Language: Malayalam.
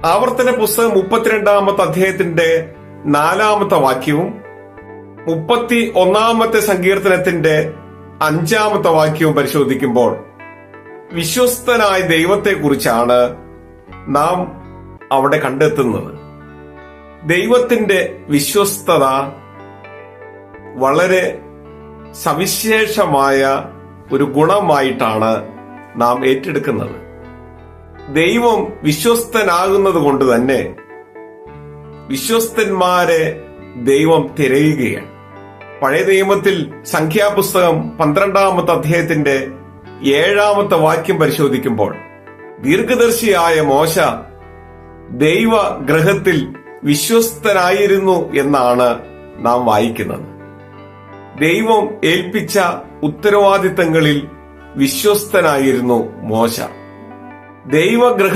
ആവർത്തന പുസ്തകം 32-ാമത്തെ അധ്യായത്തിന്റെ 4-ാമത്തെ വാക്യവും 31-ാമത്തെ സങ്കീർത്തനത്തിന്റെ 5-ാമത്തെ വാക്യവും പരിശോധിക്കുമ്പോൾ വിശ്വസ്തനായ ദൈവത്തെക്കുറിച്ചാണ് നാം അവിടെ കണ്ടെത്തുന്നത്. ദൈവത്തിന്റെ വിശ്വസ്തത വളരെ സവിശേഷമായ ഒരു ഗുണമായിട്ടാണ് നാം ഏറ്റെടുക്കുന്നത്. ദൈവം വിശ്വസ്തനാകുന്നത് കൊണ്ട് തന്നെ വിശ്വസ്തന്മാരെ ദൈവം തിരയുകയാണ്. പഴയ നിയമത്തിൽ സംഖ്യാപുസ്തകം 12-ാമത്തെ അധ്യായത്തിന്റെ 7-ാമത്തെ വാക്യം പരിശോധിക്കുമ്പോൾ ദീർഘദർശിയായ മോശ ദൈവഗൃഹത്തിൽ വിശ്വസ്തനായിരുന്നു എന്നാണ് നാം വായിക്കുന്നത്. ദൈവം ഏൽപ്പിച്ച ഉത്തരവാദിത്തങ്ങളിൽ വിശ്വസ്തനായിരുന്നു മോശ. ദൈവഗൃഹ